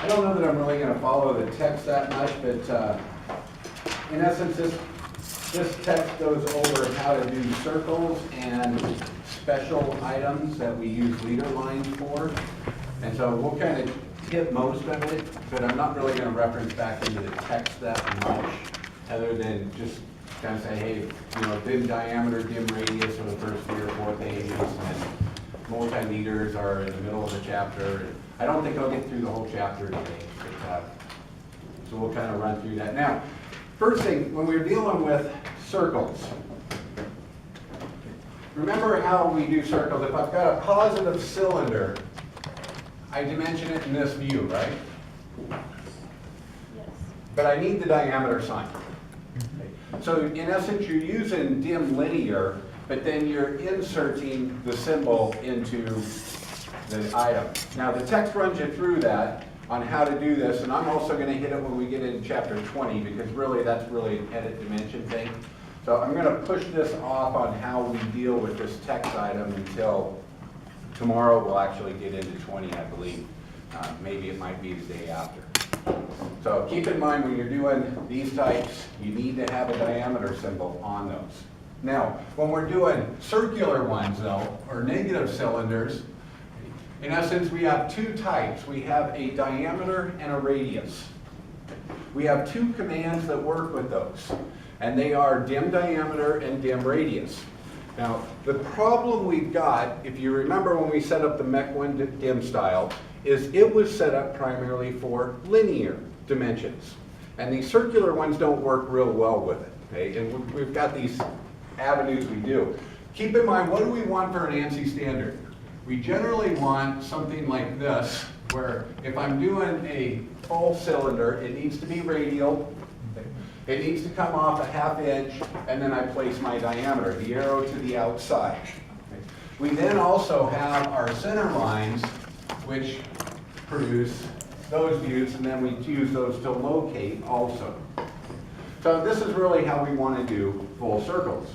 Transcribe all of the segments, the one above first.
I don't know that I'm really going to follow the text that much, but in essence, this text goes over how to do circles and special items that we use leader lines for. And so we'll kind of hit most of it, but I'm not really going to reference back into the text that much, other than just kind of say, hey, you know, dim diameter, dim radius for the first 3 or 4 pages, and multimeters are in the middle of the chapter. I don't think I'll get through the whole chapter today, but, so we'll kind of run through that. Now, first thing, when we're dealing with circles, remember how we do circles. If I've got a positive cylinder, I dimension it in this view, right? Yes. But I need the diameter sign. Okay. So in essence, you're using dim linear, but then you're inserting the symbol into the item. Now the text runs you through that on how to do this, and I'm also going to hit it when we get into chapter 20, because really that's really an edit dimension thing. So I'm going to push this off on how we deal with this text item until tomorrow. We'll actually get into 20, I believe. Maybe it might be the day after. So keep in mind when you're doing these types, you need to have a diameter symbol on those. Now, when we're doing circular ones though, or negative cylinders, in essence we have 2 types. We have a diameter and a radius. We have 2 commands that work with those, and they are dim diameter and dim radius. Now, the problem we've got, if you remember when we set up the Mech 1 dim style, is it was set up primarily for linear dimensions. And these circular ones don't work real well with it, okay? And we've got these avenues we do. Keep in mind, what do we want for an ANSI standard? We generally want something like this, where if I'm doing a full cylinder, it needs to be radial. It needs to come off a 1/2 inch, and then I place my diameter, the arrow to the outside. Okay. We then also have our center lines, which produce those views, and then we use those to locate also. So this is really how we want to do full circles,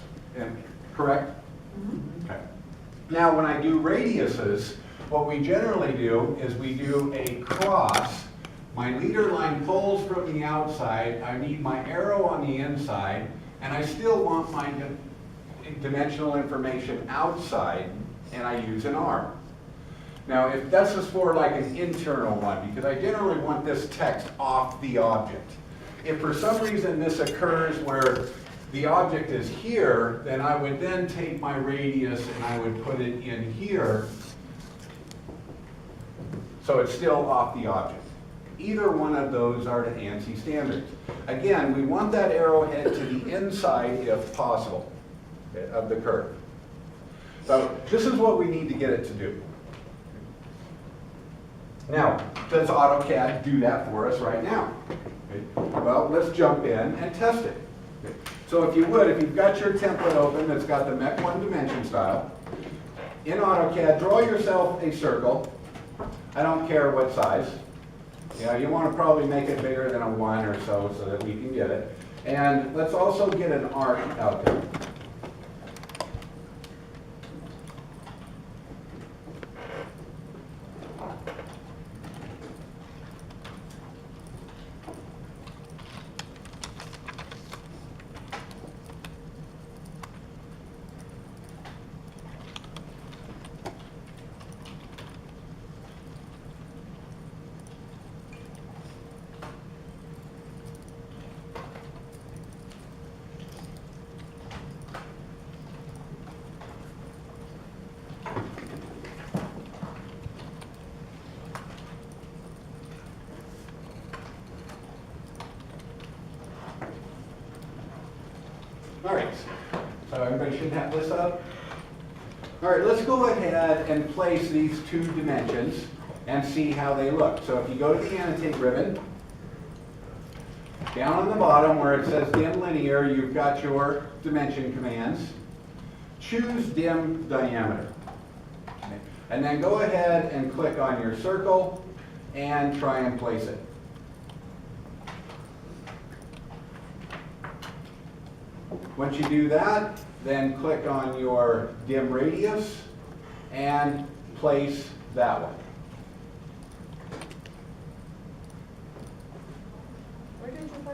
correct? Mm-hmm. Okay. Now when I do radiuses, what we generally do is we do a cross. My leader line pulls from the outside, I need my arrow on the inside, and I still want my dimensional information outside, and I use an R. Now, if this is for like an internal one, because I generally want this text off the object. If for some reason this occurs where the object is here, then I would then take my radius and I would put it in here, so it's still off the object. Either one of those are to ANSI standards. Again, we want that arrowhead to the inside if possible, okay, of the curve. So this is what we need to get it to do. Now, does AutoCAD do that for us right now? Okay. Well, let's jump in and test it. Okay. So if you would, if you've got your template open that's got the Mech 1 dimension style, in AutoCAD, draw yourself a circle. I don't care what size. You know, you want to probably make it bigger than a 1 or so that we can get it. And let's also get an arc out there. All right, so everybody should have this up. All right, let's go ahead and place these 2 dimensions and see how they look. So if you go to the annotate ribbon, down on the bottom where it says dim linear, you've got your dimension commands. Choose dim diameter. Okay. And then go ahead and click on your circle and try and place it. Once you do that, then click on your dim radius and place that one.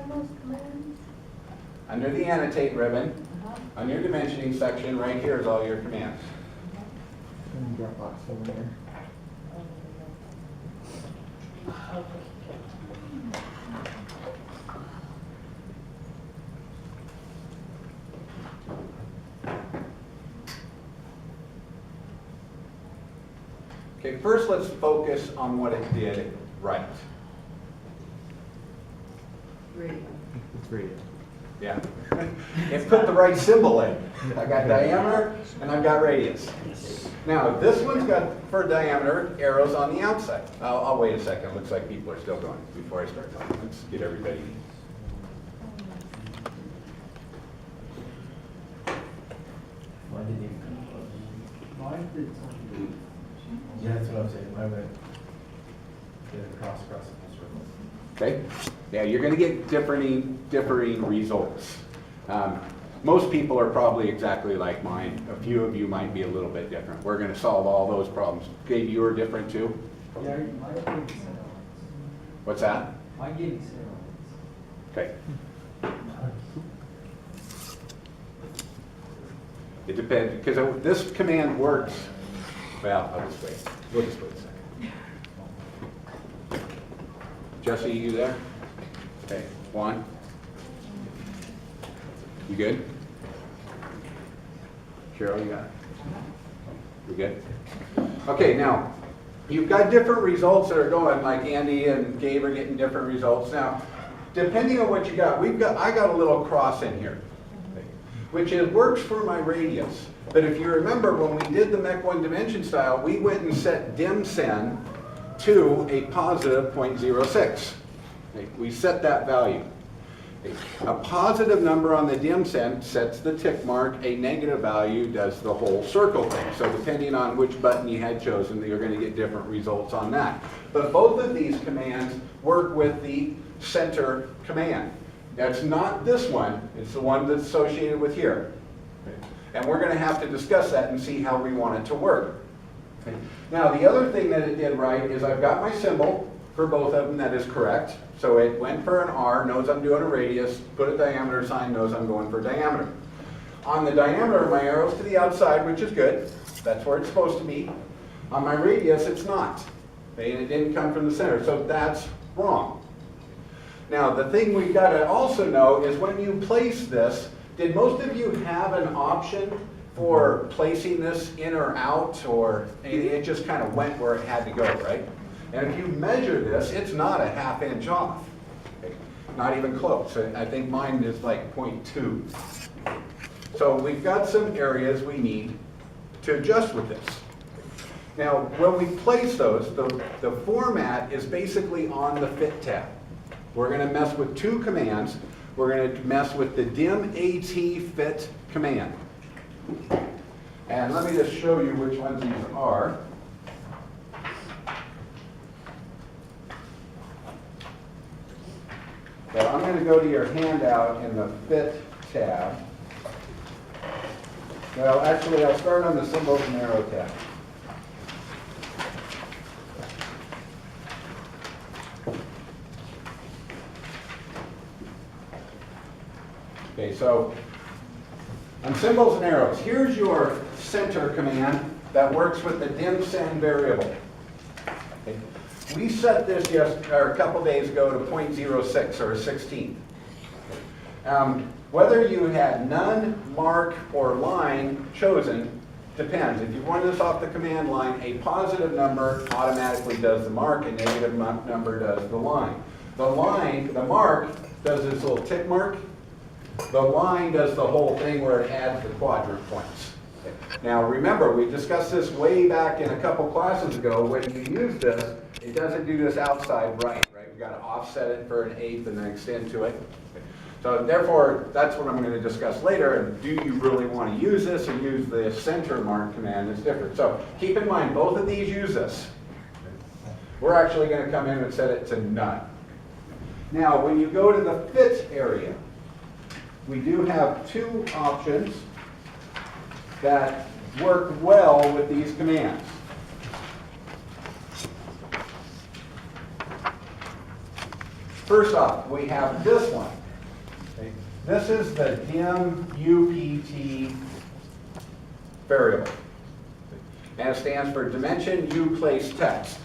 those commands? Under the annotate ribbon, on your dimensioning section, right here is all your commands. Dropbox over there. Okay, first let's focus on what it did right. Radio. It's radio. Yeah. It put the right symbol in. I got diameter and I've got radius. Now, this one's got, for diameter, arrows on the outside. I'll wait a second. Looks like people are still going before I start talking. Let's get everybody. Mine didn't even come close. Mine did something. Yeah, that's what I'm saying. Mine went across the whole circle. Okay? Yeah, you're going to get differing results. Most people are probably exactly like mine. A few of you might be a little bit different. We're going to solve all those problems. Okay, you are different too? Yeah, mine gave me center. What's that? Mine gave me center. Okay. It depends, because this command works. Well, I'll just wait. We'll just wait a second. Jesse, you there? Okay, Juan? You good? Cheryl, you got it? You good? Okay, now, you've got different results that are going, like Andy and Gabe are getting different results. Now, depending on what you got, I got a little cross in here, which works for my radius. But if you remember, when we did the Mech 1 dimension style, we went and set dim_sen to a positive 0.06. Okay, we set that value. A positive number on the dim_sen sets the tick mark. A negative value does the whole circle thing. So depending on which button you had chosen, you're going to get different results on that. But both of these commands work with the center command. That's not this one. It's the one that's associated with here. And we're going to have to discuss that and see how we want it to work. Okay. Now, the other thing that it did right is I've got my symbol for both of them that is correct. So it went for an R, knows I'm doing a radius, put a diameter sign, knows I'm going for diameter. On the diameter, my arrow's to the outside, which is good. That's where it's supposed to be. On my radius, it's not. Okay, and it didn't come from the center, so that's wrong. Now, the thing we've got to also know is when you place this, did most of you have an option for placing this in or out, or it just kind of went where it had to go, right? And if you measure this, it's not a ½ inch off. Okay? Not even close. I think mine is like 0.2. So we've got some areas we need to adjust with this. Now, when we place those, the format is basically on the Fit tab. We're going to mess with two commands. We're going to mess with the dim_at_fit command. And let me just show you which ones these are. So I'm going to go to your handout in the Fit tab. Well, actually, I'll start on the Symbols and Arrow tab. Okay, so on Symbols and Arrows, here's your center command that works with the dim_sen variable. Okay. We set this a couple days ago to 0.06 or a 16th. Whether you had none, mark, or line chosen depends. If you run this off the command line, a positive number automatically does the mark, a negative number does the line. The mark does this little tick mark. The line does the whole thing where it adds the quadrant points. Okay. Now remember, we discussed this way back in a couple classes ago. When you use this, it doesn't do this outside right? We've got to offset it for 1/8 and then extend to it. Okay. So therefore, that's what I'm going to discuss later. And do you really want to use this or use the center mark command that's different? So keep in mind, both of these use this. We're actually going to come in and set it to none. Now, when you go to the Fit area, we do have two options that work well with these commands. First off, we have this one. Okay. This is the dim UPT variable. And it stands for dimension U place text.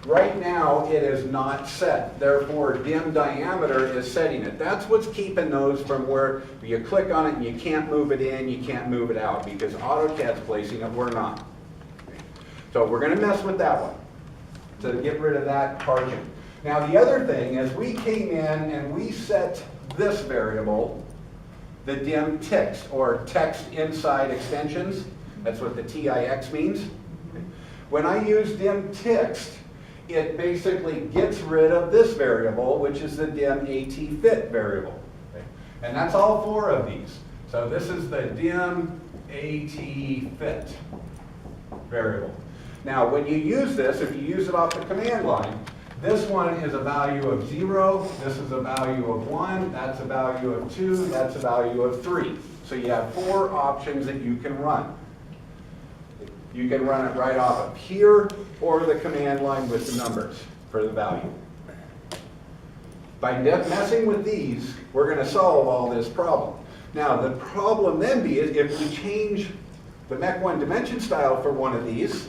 Right now, it is not set. Therefore, dim diameter is setting it. That's what's keeping those from where you click on it and you can't move it in, you can't move it out, because AutoCAD's placing it, we're not. So we're going to mess with that one to get rid of that parking. Now, the other thing is we came in and we set this variable, the dim text, or text inside extensions. That's what the TIX means. When I use dim text, it basically gets rid of this variable, which is the dim AT fit variable. Okay. And that's all 4 of these. So this is the dim AT fit variable. Now, when you use this, if you use it off the command line, this one is a value of 0, this is a value of 1, that's a value of 2, that's a value of 3. So you have 4 options that you can run. You can run it right off of here or the command line with the numbers for the value. By messing with these, we're going to solve all this problem. Now, the problem then is if we change the Mech 1 dimension style for one of these,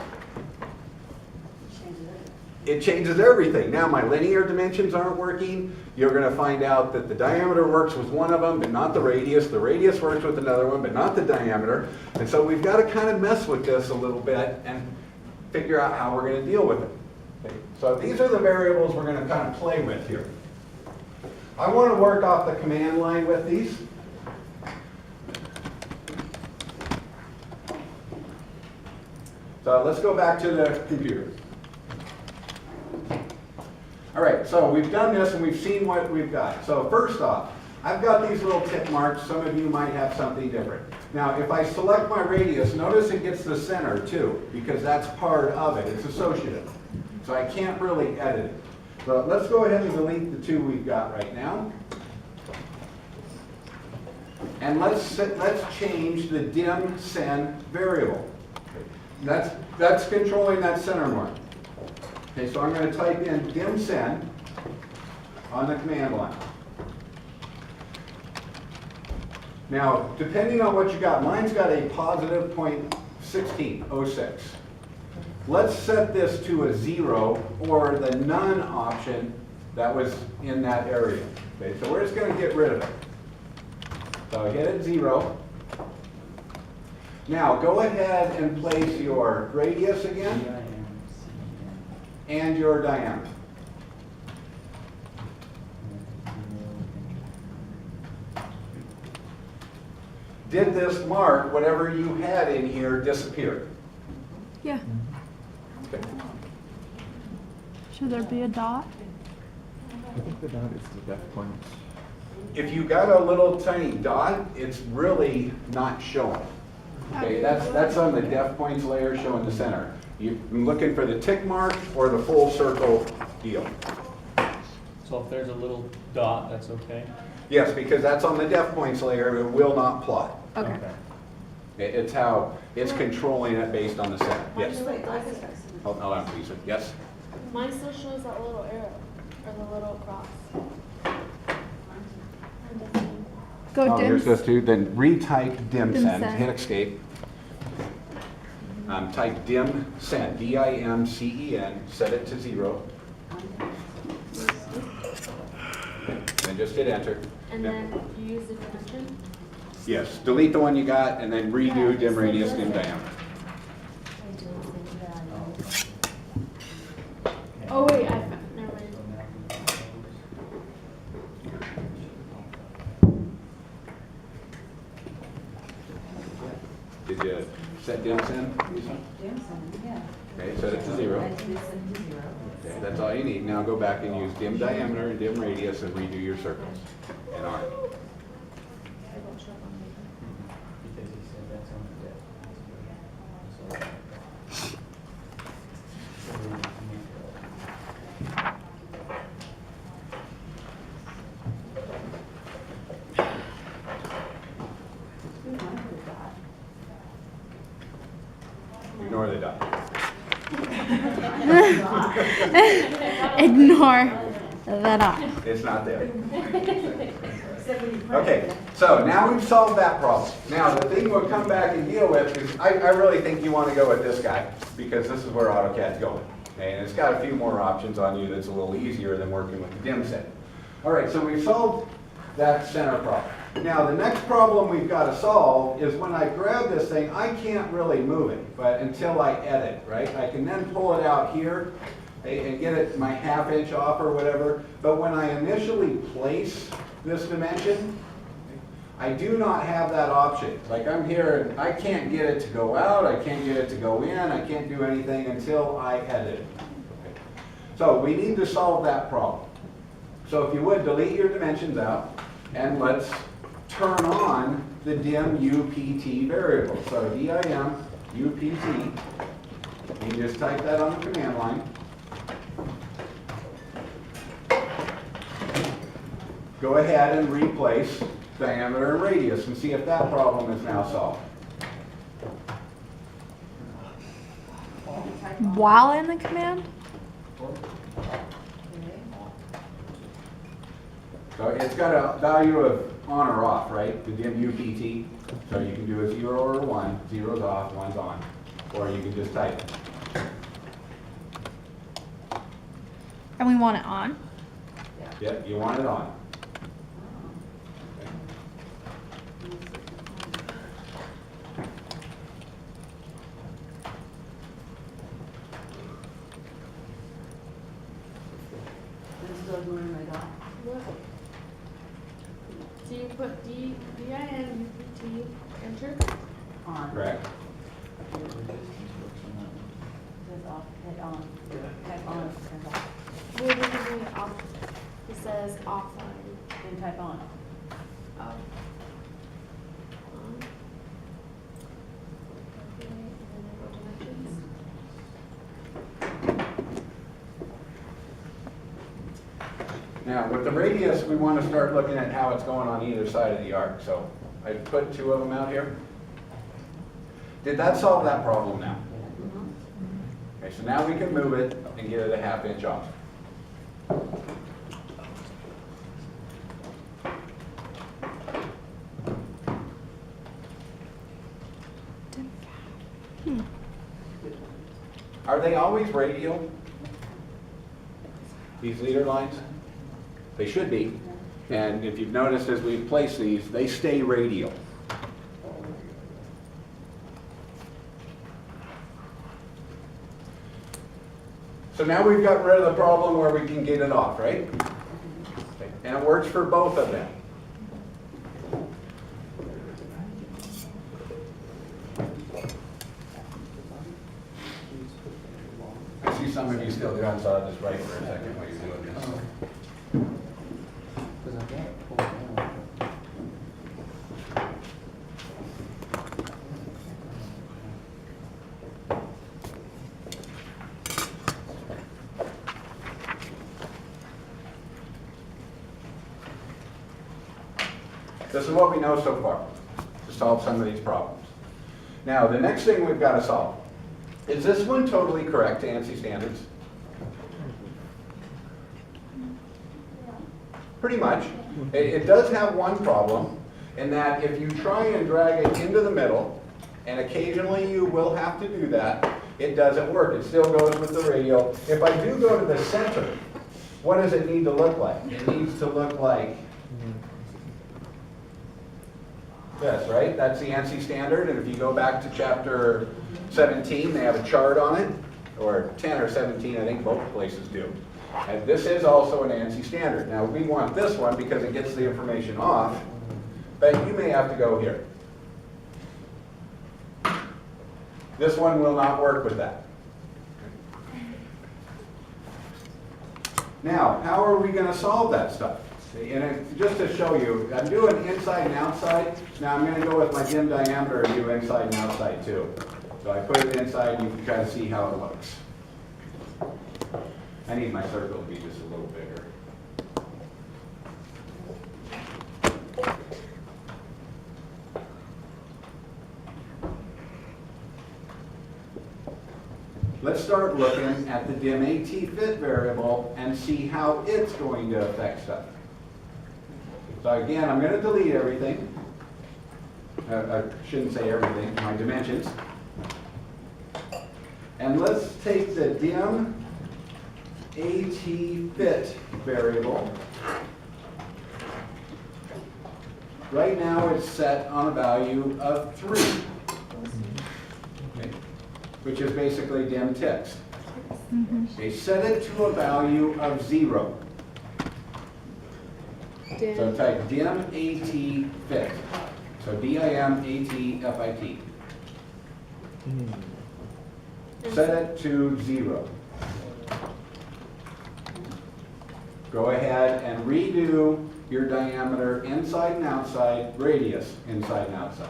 it changes everything. Now my linear dimensions aren't working. You're going to find out that the diameter works with one of them, but not the radius. The radius works with another one, but not the diameter. And so we've got to kind of mess with this a little bit and figure out how we're going to deal with it. Okay. So these are the variables we're going to kind of play with here. I want to work off the command line with these. So let's go back to the computer. All right, so we've done this and we've seen what we've got. So first off, I've got these little tick marks. Some of you might have something different. Now, if I select my radius, notice it gets the center too, because that's part of it. It's associative. So I can't really edit it. So let's go ahead and delete the 2 we've got right now. And let's change the dim sen variable. That's controlling that center mark. Okay, so I'm going to type in dim sen on the command line. Now, depending on what you got, mine's got a positive 0.1606. Let's set this to a 0 or the none option that was in that area. Okay, so we're just going to get rid of it. So hit it 0. Now go ahead and place your radius again and your diameter. Did this mark, whatever you had in here, disappear? Yeah. Okay. Should there be a dot? I think the dot is the depth point. If you got a little tiny dot, it's really not showing. Okay, that's on the depth points layer showing the center. You're looking for the tick mark or the full circle deal. So if there's a little dot, that's okay? Yes, because that's on the depth points layer, it will not plot. Okay. It's how it's controlling it based on the center. Yes. Wait, like this. Hold on, please. Yes. Mine still shows that little arrow, or the little cross. Go Oh, dim. here's this too. Then retype dim sen. sen. Hit escape. Type dim sen. D-I-M-C-E-N. Set it to 0. And just hit enter. And then you use the dimension? Yes. Delete the one you got and then redo dim radius, dim diameter. Oh wait, I found, never mind. Did you set dim sen? Yeah. Okay, set it to 0. I did set it to 0. Okay, that's all you need. Now go back and use dim diameter and dim radius and redo your circles and arc. I won't show up on paper. Because he said that's on the depth. Ignore the dot. Ignore. The dot. It's not there. Except when you press Okay, it. so now we've solved that problem. Now, the thing we'll come back and deal with is, I really think you want to go with this guy, because this is where AutoCAD's going. Okay, and it's got a few more options on you that's a little easier than working with the dim set. All right, so we've solved that center problem. Now, the next problem we've got to solve is when I grab this thing, I can't really move it, but until I edit, right? I can then pull it out here and get it my ½ inch off or whatever, but when I initially place this dimension, I do not have that option. Like I'm here and I can't get it to go out, I can't get it to go in, I can't do anything until I edit it. Okay. So we need to solve that problem. So if you would, delete your dimensions out, and let's turn on the dim UPT variable. So dim UPT, you can just type that on the command line. Go ahead and replace diameter and radius and see if that problem is now solved. While in the command? So it's got a value of on or off, right? The dim UPT. So you can do a 0 or a 1. 0's off, 1's on. Or you can just type it. And we want it on? Yep, you want it on. This goes where my dot. So you put DIN UPT, enter. On. Correct? Says off, hit on. Type on, turns off. We're doing it off. It says offline. Then type on. Oh. Okay, and then I go dimensions. Now, with the radius, we want to start looking at how it's going on either side of the arc. So I put 2 of them out here. Did that solve that problem now? Okay, so now we can move it and get it a ½ inch off. Are they always radial? These leader lines? They should be. And if you've noticed as we place these, they stay radial. So now we've got rid of the problem where we can get it off, right? Okay. And it works for both of them. I see some of you still doing, so I'll just write for a second while you're doing this. Because I can't pull it down. This is what we know so far to solve some of these problems. Now, the next thing we've got to solve. Is this one totally correct to ANSI standards? Pretty much. It does have one problem, in that if you try and drag it into the middle, and occasionally you will have to do that, it doesn't work. It still goes with the radial. If I do go to the center, what does it need to look like? It needs to look like this, right? That's the ANSI standard, and if you go back to chapter 17, they have a chart on it, or 10 or 17, I think both places do. And this is also an ANSI standard. Now, we want this one because it gets the information off, but you may have to go here. This one will not work with that. Now, how are we going to solve that stuff? And just to show you, I'm doing inside and outside. Now I'm going to go with my dim diameter and do inside and outside too. So I put it inside and you can kind of see how it looks. I need my circle to be just a little bigger. let's start looking at the dim AT fit variable and see how it's going to affect stuff. So again, I'm going to delete everything. I shouldn't say everything, my dimensions. And let's take the dim AT fit variable. Right now it's set on a value of 3, okay, which is basically dim text. Okay, set it to a value of 0. So type dim AT fit. So DIM-AT-FIT. Set it to 0. Go ahead and redo your diameter inside and outside, radius inside and outside.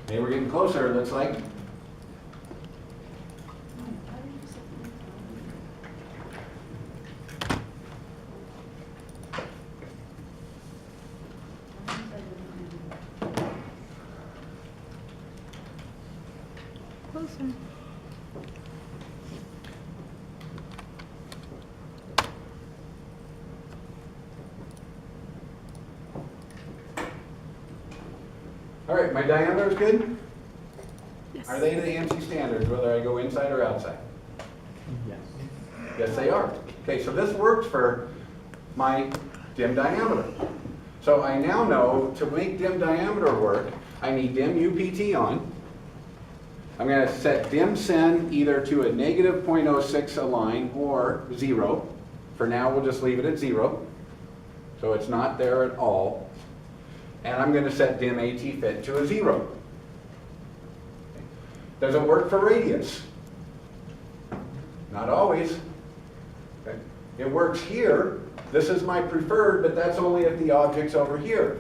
Okay, we're getting closer, it looks like. Closer. All right, my diameter is good? Yes. Are they to the ANSI standards, whether I go inside or outside? Yes. Yes, they are. Okay, so this works for my dim diameter. So I now know to make dim diameter work, I need dim UPT on. I'm going to set dim sen either to a negative 0.06 align or 0. For now, we'll just leave it at 0. So it's not there at all. And I'm going to set dim AT fit to a 0. Does it work for radius? Not always. Okay. It works here. This is my preferred, but that's only if the object's over here.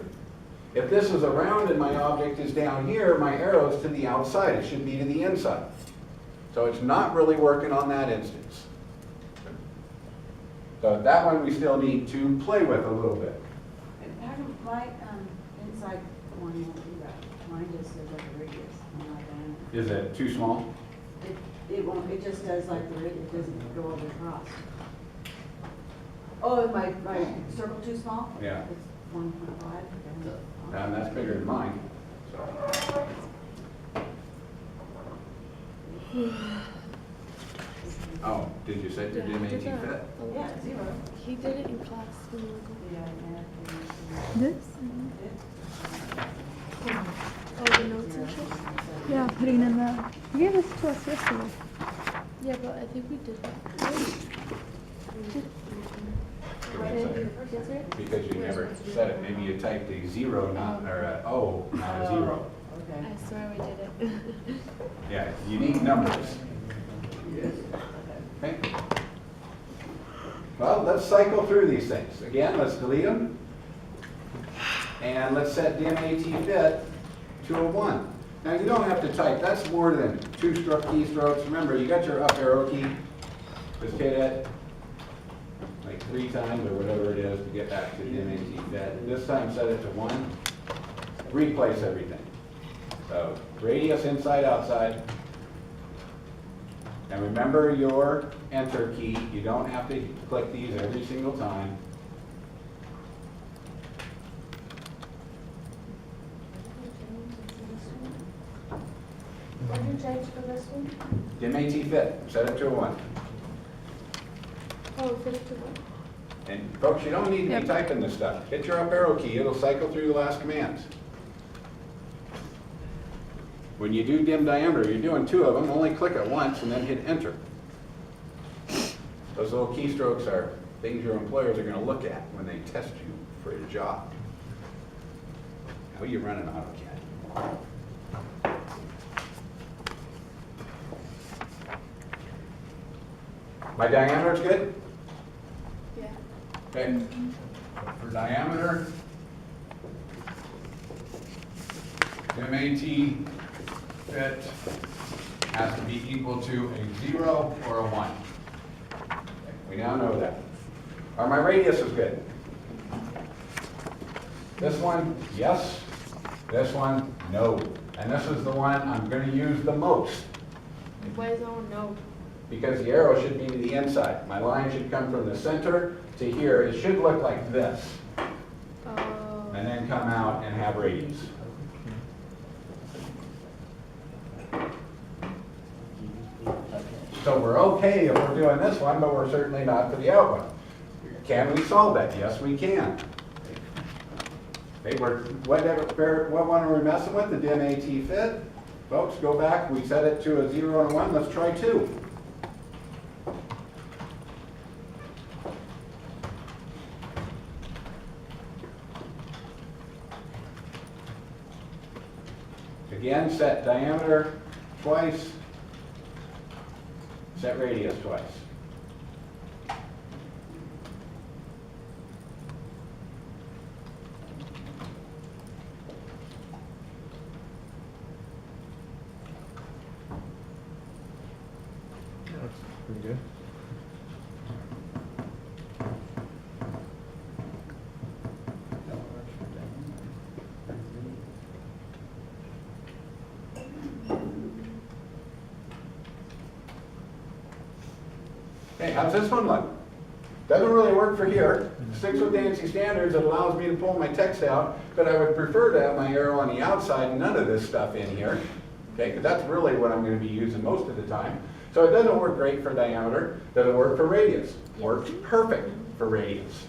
If this is around and my object is down here, my arrow's to the outside. It should be to the inside. So it's not really working on that instance. So that one we still need to play with a little bit. How come my inside one won't do that? Mine just says like a radius, not diameter. Is it too small? It won't, it just does like the radius, it doesn't go over across. Oh, is my circle too small? Yeah. It's 1.5. And that's bigger than mine. So. Oh, did you set your dim AT fit? Yeah, 0. He did it in class when we were going. Yeah, This? Oh, the notes and shit? Yeah, putting in the. You gave this to us yesterday. Yeah, but I think we did that. Yes, right? Because you never said it. Maybe you typed a 0, not, or a O, not a 0. Okay. I swear we did it. Yeah, unique numbers. Okay. Well, let's cycle through these things. Again, let's delete them. And let's set dim AT fit to a 1. Now you don't have to type. That's more than 2 keystrokes. Remember, you got your up arrow key. Just hit it like 3 times or whatever it is to get back to dim AT fit. This time set it to 1. Replace everything. So radius inside, outside. And remember your enter key. You don't have to click these every single time. What did you change for this one? Dim AT fit. Set it to a 1. Oh, 51. And folks, you don't need to Yep. be typing this stuff. Hit your up arrow key. It'll cycle through the last commands. When you do dim diameter, you're doing 2 of them. Only click it once and then hit enter. Those little keystrokes are things your employers are going to look at when they test you for your job. How you run an AutoCAD. My diameter is good? Yeah. Okay. For diameter, MAT fit has to be equal to a 0 or a 1. We now know that. Are my radiuses good? This one, yes. This one, no. And this is the one I'm going to use the most Why is that one no? because the arrow should be to the inside. My line should come from the center to here. It should look like this and then come out and have radius. So we're okay if we're doing this one, but we're certainly not for the out one. Can we solve that? Yes, we can. Okay, what one are we messing with? The dim AT fit? Folks, go back. We set it to a 0 and a 1. Let's try 2. Again, set diameter twice. Set radius twice. That's pretty good. Okay, how's this one look? Doesn't really work for here. Sticks with ANSI standards. It allows me to pull my text out, but I would prefer to have my arrow on the outside and none of this stuff in here. Okay, because that's really what I'm going to be using most of the time. So it doesn't work great for diameter. Doesn't work for radius. Works perfect for radius.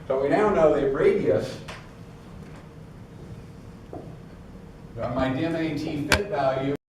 So we now know that radius, my dim AT fit value